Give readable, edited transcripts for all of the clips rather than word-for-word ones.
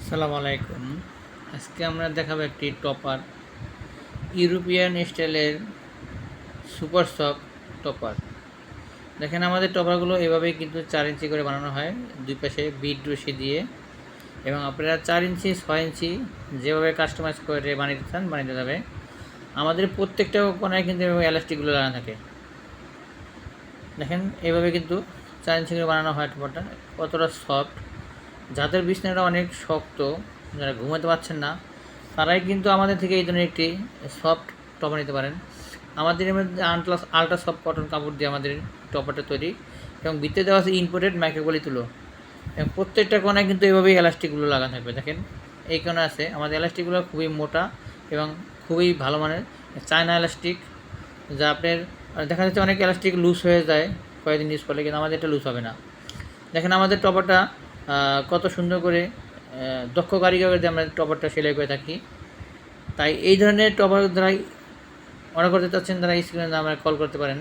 আসসালামু আলাইকুম। আজকে আমরা দেখাবো একটি টপার, ইউরোপিয়ান স্টাইলের সুপার সফট টপার। দেখেন আমাদের টপারগুলো এভাবেই কিন্তু 4 ইঞ্চি করে বানানো হয়, দুই পাশে বিট রশি দিয়ে। এবং আপনারা 4 ইঞ্চি 6 ইঞ্চি যেভাবে কাস্টমাইজ করে বানিয়ে চান বানিয়ে যাবে। আমাদের প্রত্যেকটা কোণায় কিন্তু এভাবে এলাস্টিকগুলো লাগানো থাকে। দেখেন এইভাবে কিন্তু 4 ইঞ্চি করে বানানো হয় টপারটা, কতটা সফট। যাদের বিছানাটা অনেক শক্ত, যারা ঘুমাতে পারছেন না, তারাই কিন্তু আমাদের থেকে এই ধরনের একটি সফট টপার নিতে পারেন। আমাদের এর মধ্যে আলট্রা সফট কটন কাপড় দিয়ে আমাদের টপারটা তৈরি, এবং ভিতরে দেওয়া আছে ইম্পোর্টেড মাইক্রোপলি তুলো। এবং প্রত্যেকটা কোণায় কিন্তু এভাবেই এলাস্টিকগুলো লাগানো থাকবে। দেখেন এই কোণে আছে আমাদের এলাস্টিকগুলো খুবই মোটা এবং খুবই ভালো মানের চায়না এলাস্টিক, যা আপনার দেখা যাচ্ছে অনেক এলাস্টিক লুজ হয়ে যায় কয়েকদিন ইউজ করলে, কিন্তু আমাদের এটা লুজ হবে না। দেখেন আমাদের টপারটা কত সুন্দর করে দক্ষ কারিগর দিয়ে আমরা টপারটা সেলাই করে থাকি। তাই এই ধরনের টপার দ্বারাই অর্ডার করতে চাচ্ছেন, তারা স্ক্রিনে দ্বারা আমরা কল করতে পারেন।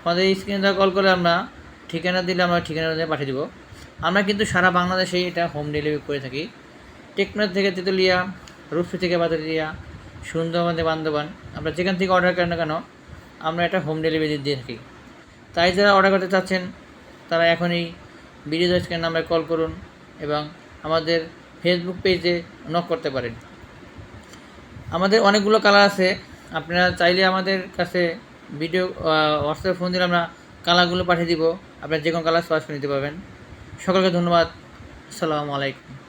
আমাদের স্ক্রিনে দ্বারা কল করে আমরা ঠিকানা দিলে আমরা ঠিকানা দিয়ে পাঠিয়ে দেবো। আমরা কিন্তু সারা বাংলাদেশেই এটা হোম ডেলিভারি করে থাকি। টেকনাফ থেকে তেঁতুলিয়া, রূপসী থেকে বাদুরিয়া, সুন্দরবন থেকে বান্দরবান, আমরা যেখান থেকে অর্ডার করেন না কেন আমরা এটা হোম ডেলিভারি দিয়ে থাকি। তাই যারা অর্ডার করতে চাচ্ছেন তারা এখনই ভিডিও স্ক্রিন নাম্বারে কল করুন এবং আমাদের ফেসবুক পেজে নক করতে পারেন। আমাদের অনেকগুলো কালার আছে, আপনারা চাইলে আমাদের কাছে ভিডিও হোয়াটসঅ্যাপে ফোন দিলে আমরা কালারগুলো পাঠিয়ে দিব, আপনারা যে কোনো কালার চয়েস করে নিতে পারবেন। সকলকে ধন্যবাদ। আসসালামু আলাইকুম।